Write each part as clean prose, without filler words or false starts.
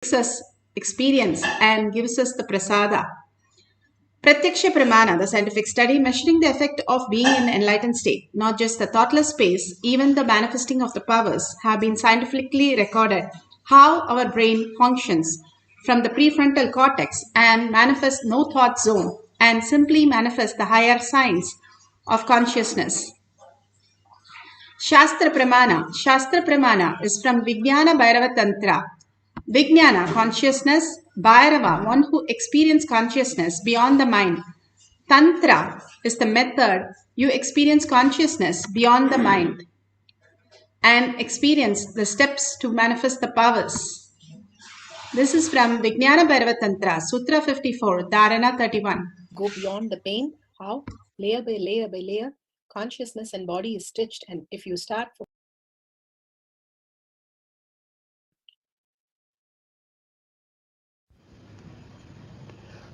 makes us experience and gives us the prasada. Pratyaksha Pramana, the scientific study measuring the effect of being in an enlightened state, not just the thoughtless space, even the manifesting of the powers, have been scientifically recorded how our brain functions from the prefrontal cortex and manifests no thought zone and simply manifests the higher signs of consciousness. Shastra Pramana is from Vijnana Bhairava Tantra. Vijnana, consciousness. Bhairava, one who experiences consciousness beyond the mind. Tantra is the method you experience consciousness beyond the mind and experience the steps to manifest the powers. This is from Vijnana Bhairava Tantra, Sutra 54, Dharana 31. Go beyond the pain. How? Layer by layer by layer, consciousness and body is stitched, and if you start from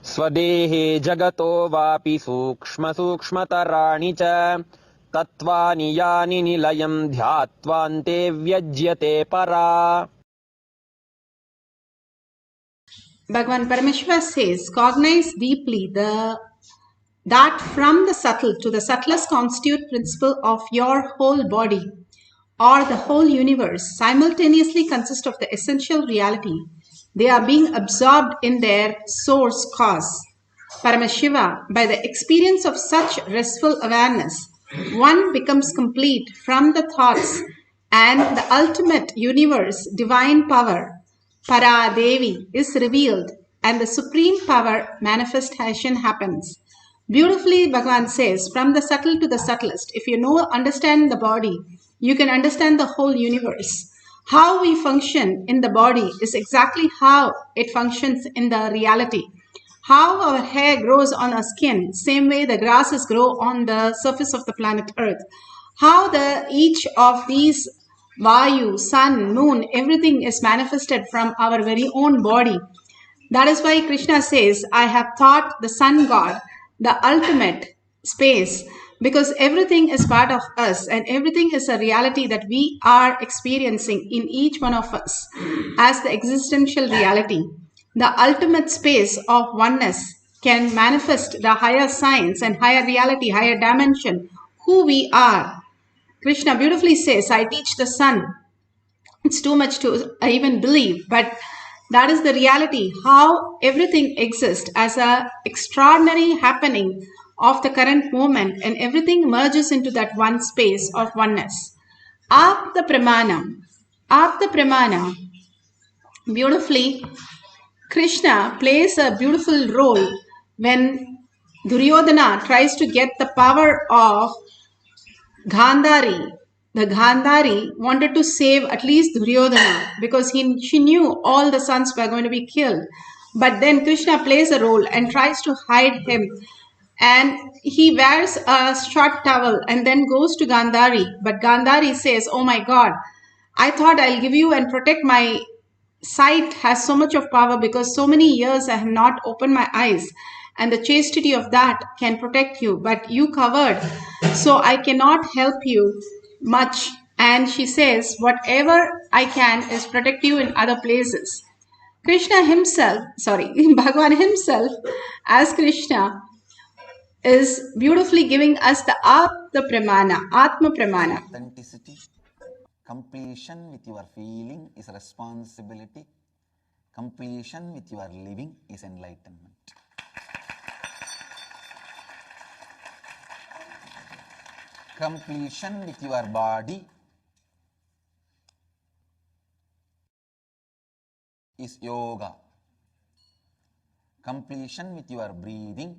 स्वदेहे जगतो वापि सूक्ष्मतराणि च तत्त्वानि यानि निलयं ध्यात्वान्ते व्यज्यते परा. Bhagavan Paramashiva says, cognize deeply that from the subtle to the subtlest constitute principle of your whole body or the whole universe simultaneously consist of the essential reality. They are being absorbed in their source cause. Paramashiva, by the experience of such restful awareness, one becomes complete from the thoughts and the ultimate universe, divine power, Para Devi, is revealed and the supreme power manifestation happens. Beautifully, Bhagavan says, from the subtle to the subtlest, if you understand the body, you can understand the whole universe. How we function in the body is exactly how it functions in the reality. How our hair grows on our skin, same way the grasses grow on the surface of the planet Earth. How each of these Vayu, sun, moon, everything is manifested from our very own body. That is why Krishna says, I have taught the sun god, the ultimate space, because everything is part of us and everything is a reality that we are experiencing in each one of us as the existential reality. The ultimate space of oneness can manifest the higher science and higher reality, higher dimension, who we are. Krishna beautifully says, I teach the sun. It's too much to even believe, but that is the reality, how everything exists as an extraordinary happening of the current moment and everything merges into that one space of oneness. Apta Pramana, beautifully, Krishna plays a beautiful role when Duryodhana tries to get the power of Gandhari. The Gandhari wanted to save at least Duryodhana because she knew all the sons were going to be killed. But then Krishna plays a role and tries to hide him. And he wears a short towel and then goes to Gandhari. But Gandhari says, oh my God, I thought I'll give you and protect my sight has so much of power because so many years I have not opened my eyes. And the chastity of that can protect you, but you covered, so I cannot help you much. And she says, whatever I can is protect you in other places. Bhagavan himself, as Krishna, is beautifully giving us the Atma Pramana. Authenticity, completion with your feeling is responsibility, completion with your living is enlightenment. Completion with your body is yoga. Completion with your breathing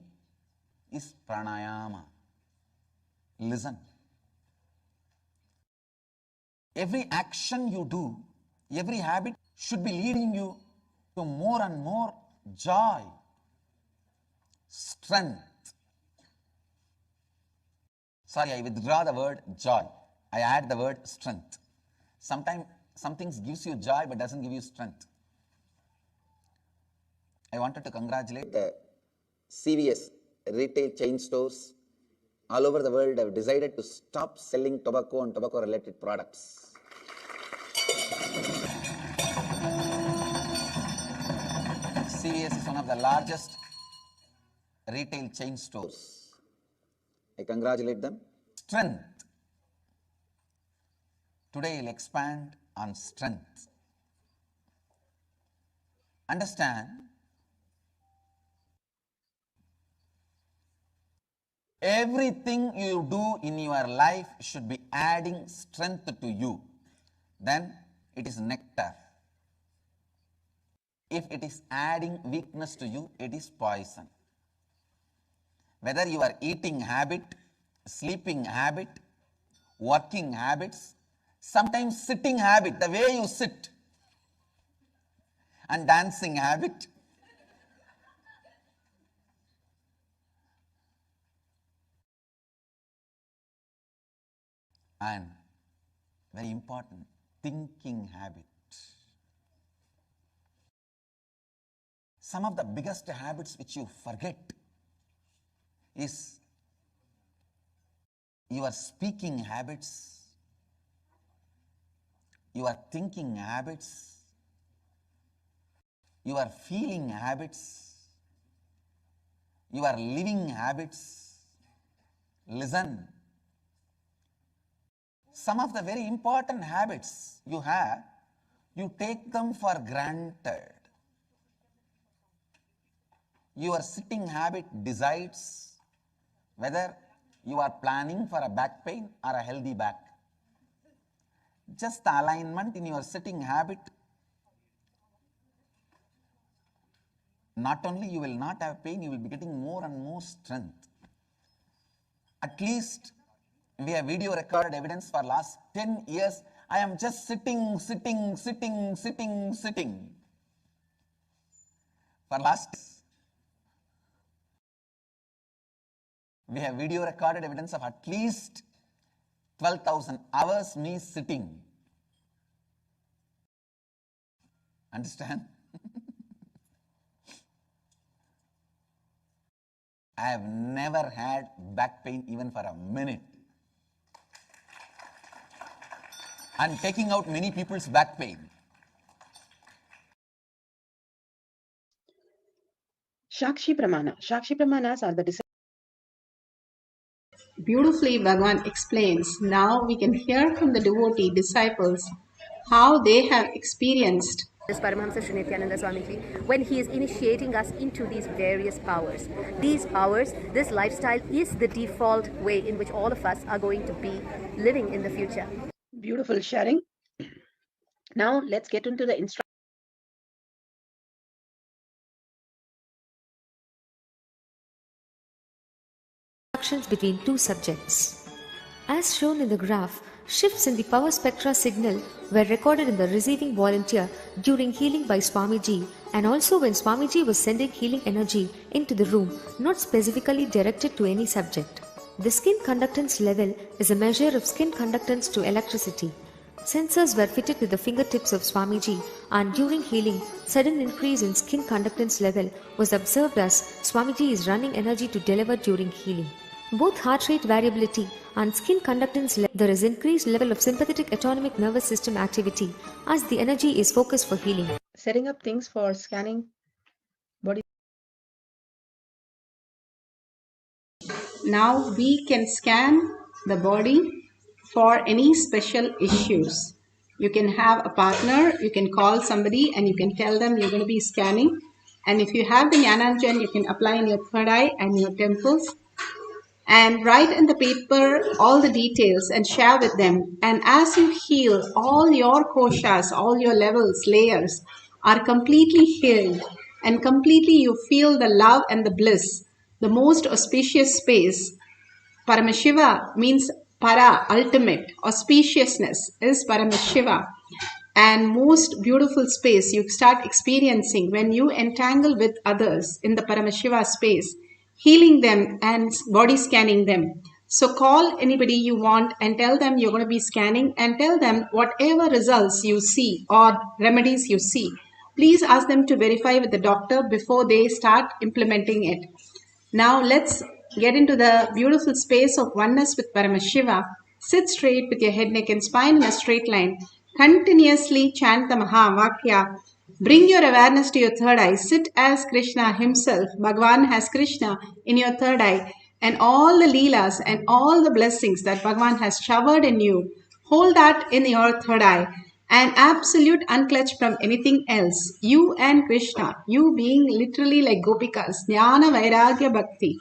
is pranayama. Listen. Every action you do, every habit should be leading you to more and more joy, strength. Sorry, I withdraw the word joy. I add the word strength. Sometimes some things gives you joy but doesn't give you strength. I wanted to congratulate the CVS retail chain stores all over the world have decided to stop selling tobacco and tobacco related products. CVS is one of the largest retail chain stores. I congratulate them. Strength. Today we'll expand on strength. Understand, everything you do in your life should be adding strength to you. Then it is nectar. If it is adding weakness to you, it is poison. Whether your eating habit, sleeping habit, working habits, sometimes sitting habit, the way you sit, and dancing habit, and very important, thinking habit. Some of the biggest habits which you forget is your speaking habits, your thinking habits, your feeling habits, your living habits. Listen. Some of the very important habits you have, you take them for granted. Your sitting habit decides whether you are planning for a back pain or a healthy back. Just the alignment in your sitting habit, not only you will not have pain, you will be getting more and more strength. At least we have video recorded evidence for last 10 years. I am just sitting. For last, we have video recorded evidence of at least 12,000 hours me sitting. Understand? I have never had back pain even for a minute. And taking out many people's back pain. Shakshi Pramana. Shakshi Pramanas are the Beautifully, Bhagavan explains. Now we can hear from the devotee disciples how they have experienced this Paramahamsa Sri Nithyananda Swamiji, when he is initiating us into these various powers. These powers, this lifestyle is the default way in which all of us are going to be living in the future. beautiful sharing. Now let's get into the interactions between two subjects. As shown in the graph, shifts in the power spectra signal were recorded in the receiving volunteer during healing by Swamiji, and also when Swamiji was sending healing energy into the room, not specifically directed to any subject. The skin conductance level is a measure of skin conductance to electricity. Sensors were fitted to the fingertips of Swamiji, and during healing, sudden increase in skin conductance level was observed as Swamiji is running energy to deliver during healing. Both heart rate variability and skin conductance level, there is increased level of sympathetic autonomic nervous system activity as the energy is focused for healing. setting up things for scanning body. Now we can scan the body for any special issues. You can have a partner, you can call somebody and you can tell them you're going to be scanning. And if you have the Jnananjan, you can apply in your third eye and your temples. And write in the paper all the details and share with them. And as you heal, all your koshas, all your levels, layers are completely healed. And completely you feel the love and the bliss. The most auspicious space. Paramashiva means para, ultimate. Auspiciousness is Paramashiva. And most beautiful space you start experiencing when you entangle with others in the Paramashiva space, healing them and body scanning them. So call anybody you want and tell them you're going to be scanning, and tell them whatever results you see or remedies you see. Please ask them to verify with the doctor before they start implementing it. Now let's get into the beautiful space of oneness with Paramashiva. Sit straight with your head, neck and spine in a straight line. Continuously chant the Mahavakya Bring your awareness to your third eye. Sit as Krishna himself, Bhagavan as Krishna in your third eye, and all the leelas and all the blessings that Bhagavan has showered in you. Hold that in your third eye. And absolute unclutched from anything else. You and Krishna, you being literally like Gopikas, Jnana Vairagya Bhakti.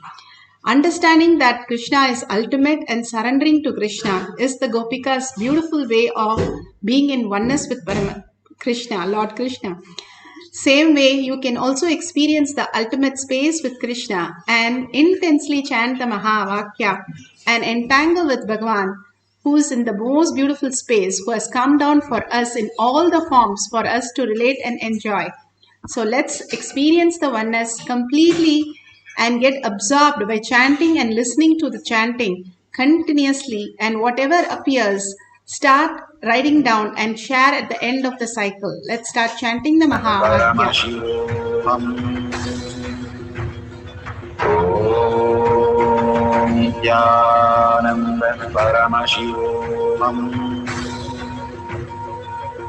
Understanding that Krishna is ultimate and surrendering to Krishna is the Gopika's beautiful way of being in oneness with Krishna, Lord Krishna. Same way, you can also experience the ultimate space with Krishna and intensely chant the Mahavakya and entangle with Bhagavan, who is in the most beautiful space, who has come down for us in all the forms for us to relate and enjoy. So let's experience the oneness completely and get absorbed by chanting and listening to the chanting continuously, and whatever appears, start writing down and share at the end of the cycle. Let's start chanting the Mahavakya. Paramashivoham. Om Nithyananda Paramashivoham.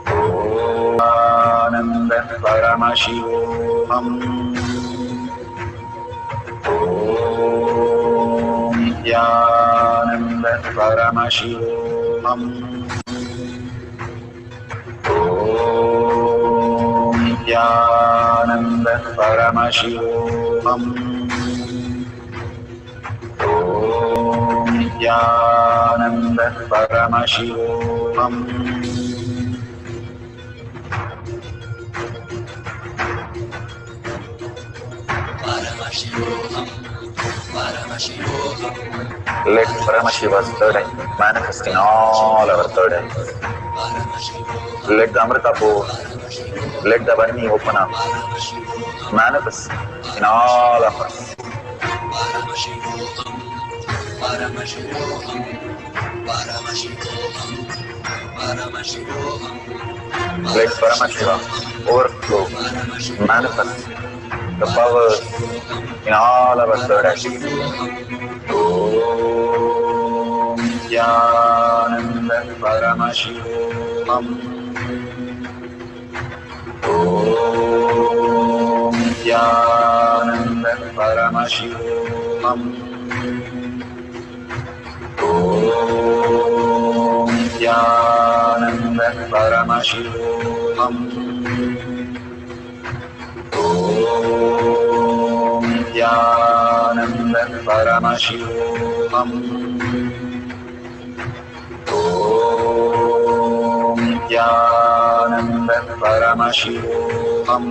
Om Ananda Paramashivoham. Om Nithyananda Paramashivoham. Om Nithyananda Paramashivoham. Om Nithyananda Paramashivoham. Let Paramashiva's third eye manifest in all our third eyes. Let the Amrita pour, let the Varni open up, manifest in all of us. Let Paramashiva overflow, manifest the powers in all our third eyes. Om Nithyananda Paramashivoham. Om Nithyananda Paramashivoham. Om Nithyananda Paramashivoham. Om Nithyananda Paramashivoham. Om Nithyananda Paramashivoham.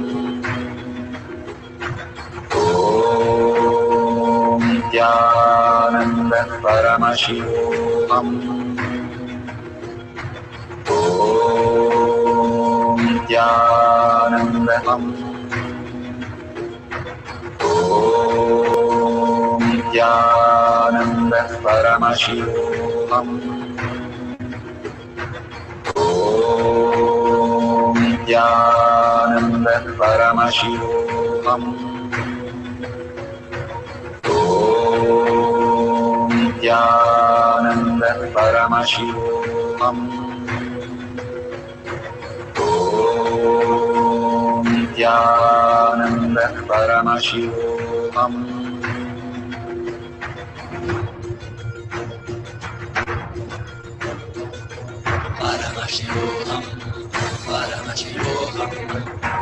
Om Nithyananda Paramashivoham. Om Nithyananda Om Nithyananda Paramashivoham. Om Nithyananda Paramashivoham. Om Nithyananda Paramashivoham. Om Nithyananda Paramashivoham.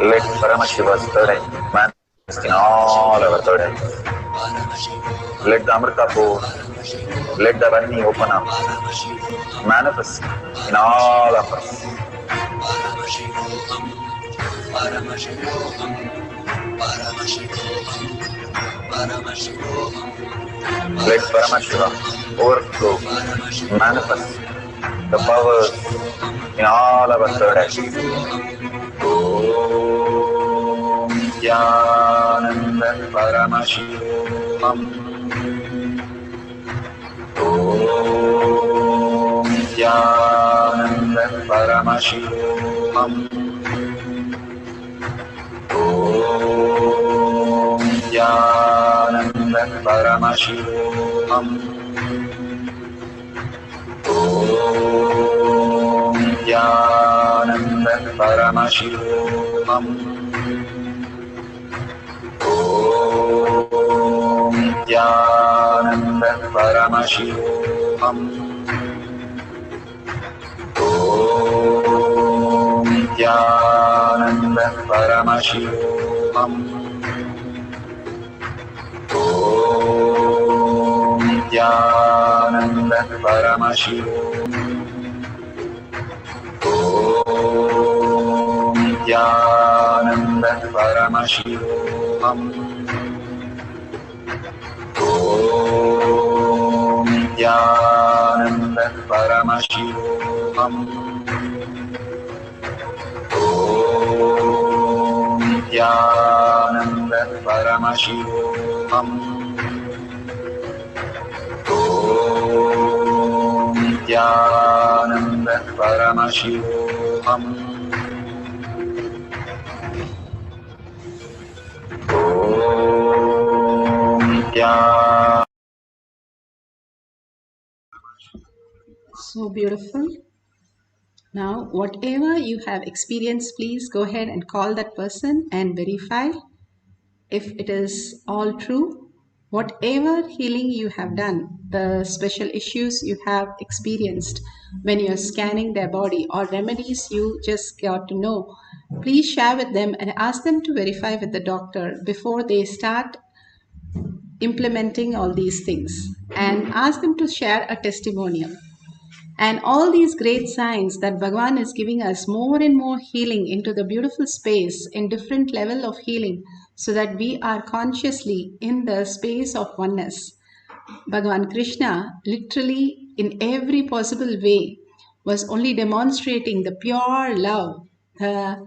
Let Paramashiva's third eye manifest in all our third eyes. Let the Amrita pour, let the Varni open up, manifest in all of us. Let Paramashiva overflow, manifest the powers in all our third eyes. Om Nithyananda Paramashivoham. Om Nithyananda Paramashivoham. Om Nithyananda Paramashivoham. Om Nithyananda Paramashivoham. Paramashivoham. Om Nithyananda Paramashivam. Om Nithyananda Paramashivam. Om Nithyananda Paramashivam. Om Nithyananda Paramashivoham. Om Nithyananda Paramashivoham. Om Nithyananda Paramashivoham. Om Nithyananda. So beautiful. Now, whatever you have experienced, please go ahead and call that person and verify if it is all true. Whatever healing you have done, the special issues you have experienced when you're scanning their body, or remedies you just got to know, please share with them and ask them to verify with the doctor before they start implementing all these things, and ask them to share a testimonial. And all these great signs that Bhagavan is giving us more and more healing into the beautiful space in different level of healing, so that we are consciously in the space of oneness. Bhagavan Krishna literally in every possible way was only demonstrating the pure love, the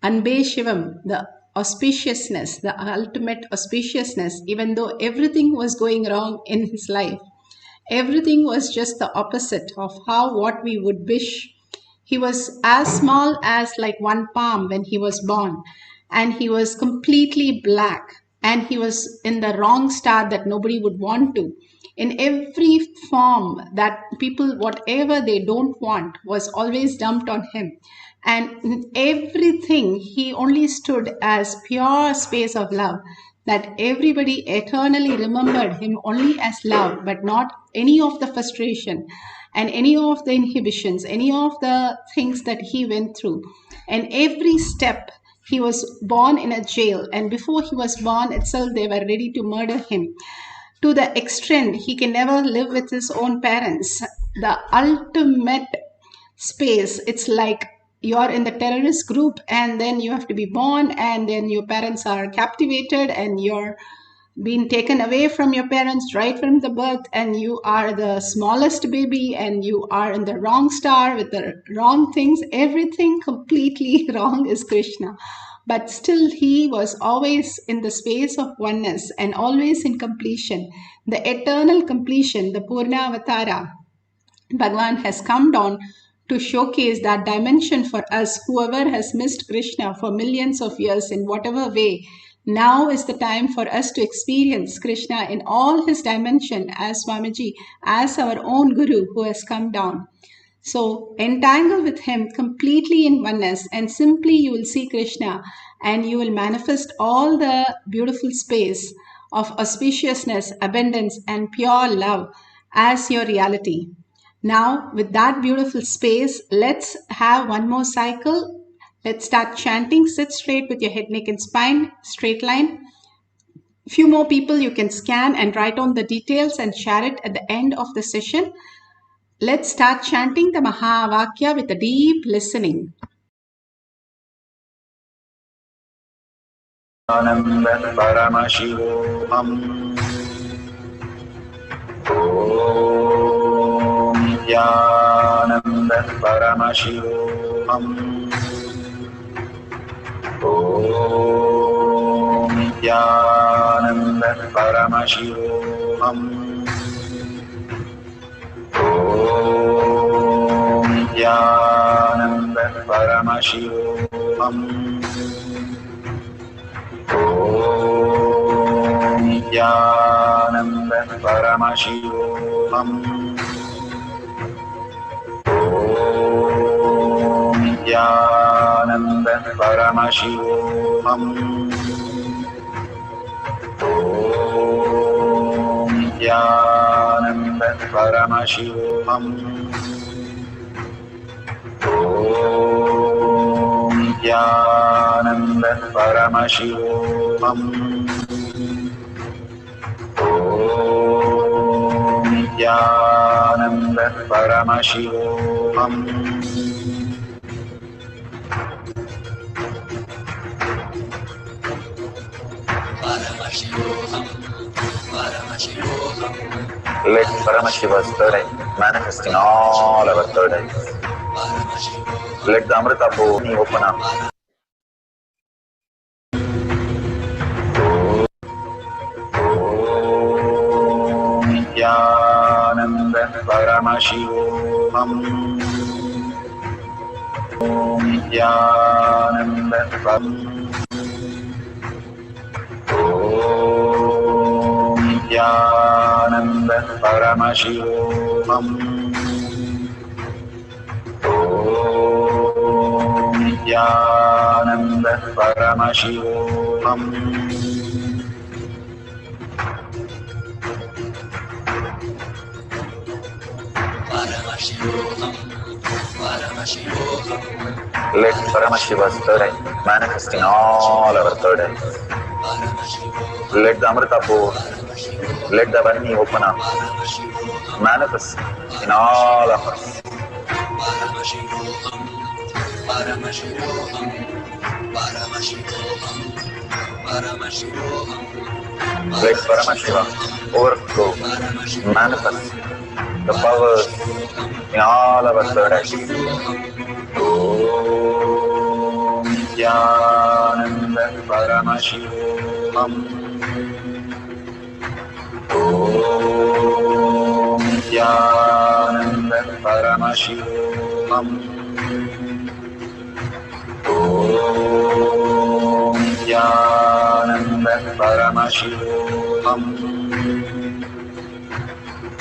Anbeshivam, the auspiciousness, the ultimate auspiciousness, even though everything was going wrong in his life. Everything was just the opposite of what we would wish. He was as small as like one palm when he was born, and he was completely black, and he was in the wrong star that nobody would want to. In every form that people, whatever they don't want, was always dumped on him. And in everything, he only stood as pure space of love, that everybody eternally remembered him only as love, but not any of the frustration and any of the inhibitions, any of the things that he went through. And every step, he was born in a jail, and before he was born itself, they were ready to murder him. To the extent he can never live with his own parents. The ultimate space, it's like you're in the terrorist group, and then you have to be born, and then your parents are captivated, and you're being taken away from your parents right from the birth, and you are the smallest baby, and you are in the wrong star with the wrong things. Everything completely wrong is Krishna. But still he was always in the space of oneness and always in completion, the eternal completion, the Purna Avatara. Bhagavan has come down to showcase that dimension for us, whoever has missed Krishna for millions of years in whatever way. Now is the time for us to experience Krishna in all his dimension as Swamiji, as our own Guru who has come down. So entangle with him completely in oneness, and simply you will see Krishna, and you will manifest all the beautiful space of auspiciousness, abundance, and pure love as your reality. Now, with that beautiful space, let's have one more cycle. Let's start chanting. Sit straight with your head, neck, and spine, straight line. Few more people you can scan and write on the details and share it at the end of the session. Let's start chanting the Mahavakya with a deep listening. Nithyananda Paramashivoham. Om Nithyananda Paramashivoham. Om Nithyananda Paramashivoham. Om Nithyananda Paramashivoham. Om Nithyananda Paramashivoham. Om Nithyananda Paramashivoham. Om Nithyananda Paramashivoham. Om Nithyananda Paramashivoham. Om Nithyananda Paramashivoham. Let Paramashiva's third eye manifest in all our third eyes. Let the Amrita pool open up. Om Nithyananda Paramashivoham. Om Nithyananda Om Nithyananda Paramashivoham. Om Nithyananda Paramashivoham. Let Paramashiva's third eye manifest in all our third eyes. Let the Amrita pool, let the Vani open up, manifest in all of us. Let Paramashiva overflow, manifest the powers in all our third eyes. Om Nithyananda Paramashivoham. Om Nithyananda Paramashivoham. Om Nithyananda Paramashivoham.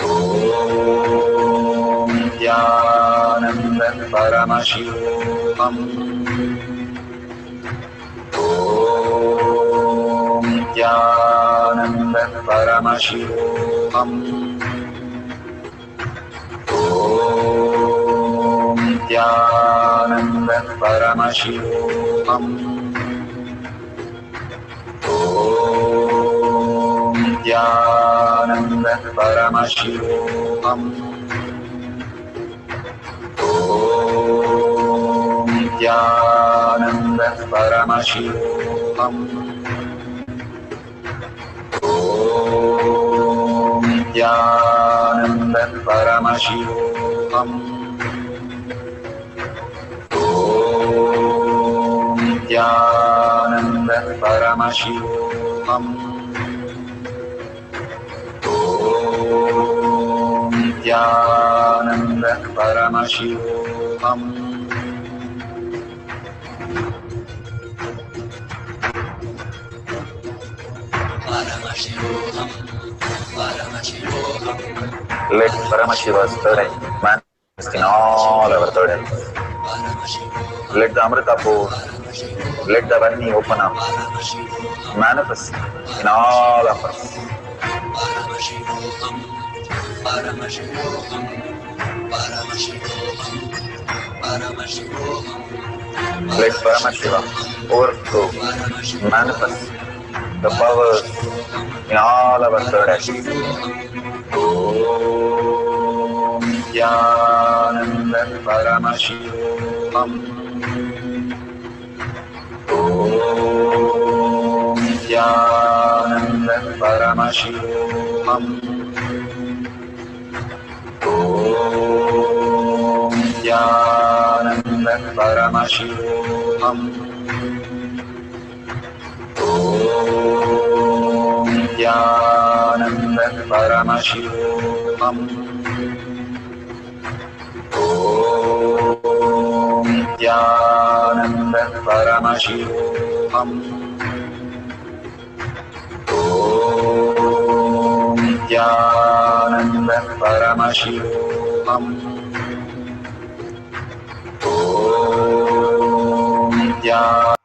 Om Nithyananda Paramashivoham. Om Nithyananda Paramashivoham. Om Nithyananda Paramashivoham. Om Nithyananda Paramashivoham. Om Nithyananda Paramashivoham. Om Nithyananda Paramashivoham. Om Nithyananda Paramashivoham. Om Nithyananda Paramashivoham. Let Paramashiva's third eye manifest in all our third eyes. Let the Amrita pool, let the Vani open up, manifest in all of us. Let Paramashiva overflow, manifest the powers in all our third eyes. Om Nithyananda Paramashivoham. Om Nithyananda Paramashivoham. Om Nithyananda Paramashivoham. Om Nithyananda Paramashivoham. Om Nithyananda Paramashivoham. Om Nithyananda Paramashivoham. Om Nithyananda.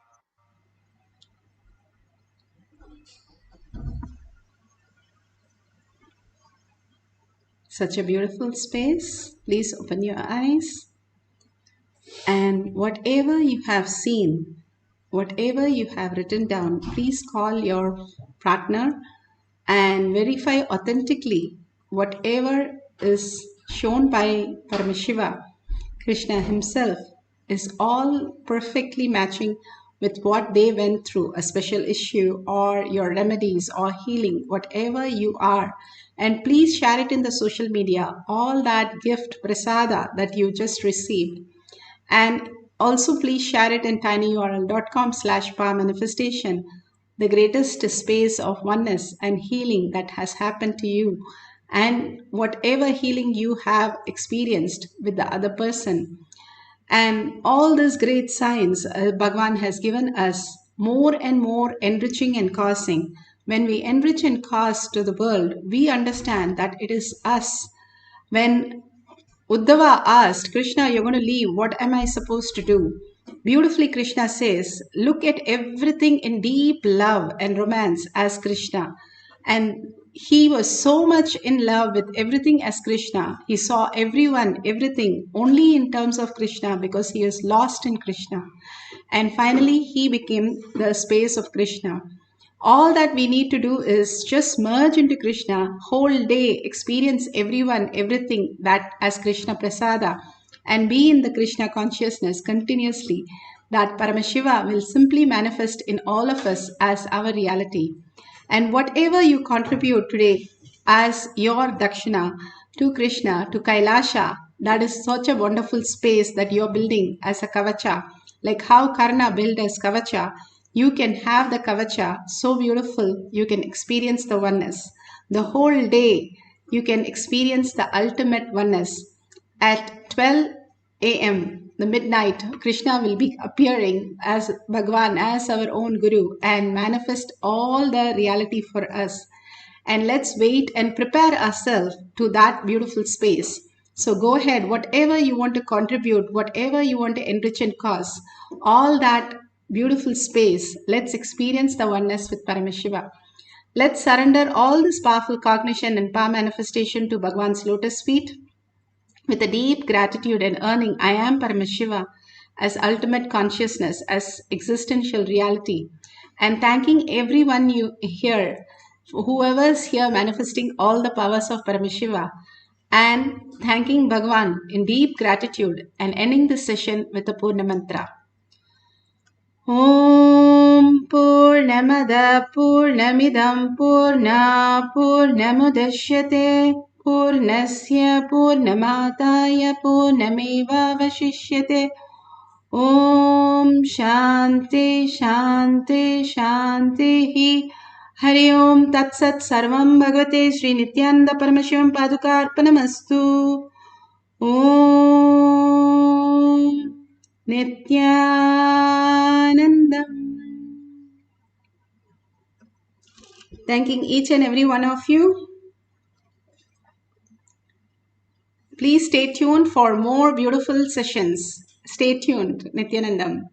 Such a beautiful space. Please open your eyes. And whatever you have seen, whatever you have written down, please call your partner and verify authentically whatever is shown by Paramashiva, Krishna himself, is all perfectly matching with what they went through, a special issue or your remedies or healing, whatever you are. And please share it in the social media, all that gift prasada that you just received. And also please share it in tinyurl.com/power manifestation, the greatest space of oneness and healing that has happened to you, and whatever healing you have experienced with the other person. And all these great signs Bhagavan has given us, more and more enriching and causing. When we enrich and cause to the world, we understand that it is us. When Uddhava asked, Krishna, you're going to leave. What am I supposed to do? Beautifully, Krishna says, look at everything in deep love and romance as Krishna. And he was so much in love with everything as Krishna. He saw everyone, everything only in terms of Krishna because he was lost in Krishna. And finally, he became the space of Krishna. All that we need to do is just merge into Krishna, whole day, experience everyone, everything that as Krishna Prasada, and be in the Krishna consciousness continuously. That Paramashiva will simply manifest in all of us as our reality. And whatever you contribute today as your Dakshina to Krishna, to Kailasha, that is such a wonderful space that you're building as a Kavacha. Like how Karna built as Kavacha, you can have the Kavacha so beautiful, you can experience the oneness. The whole day, you can experience the ultimate oneness. At 12 a.m., the midnight, Krishna will be appearing as Bhagavan, as our own Guru, and manifest all the reality for us. And let's wait and prepare ourselves to that beautiful space. So go ahead, whatever you want to contribute, whatever you want to enrich and cause, all that beautiful space, let's experience the oneness with Paramashiva. Let's surrender all this powerful cognition and power manifestation to Bhagavan's lotus feet with a deep gratitude and earning I am Paramashiva as ultimate consciousness, as existential reality, and thanking everyone you here, whoever's here manifesting all the powers of Paramashiva, and thanking Bhagavan in deep gratitude and ending this session with a Purna Mantra. Om Purnamada Purnamidam Purna Purnamudashyate Purnasya Purnamataya Purnameva Vashishyate. Om Shanti Shanti Shanti Hari Om Tat Sat Sarvam Bhagavate Sri Nithyananda Paramashivam Paduka Arpanamastu. Om Nithyanandam. Thanking each and every one of you. Please stay tuned for more beautiful sessions. Stay tuned, Nithyanandam.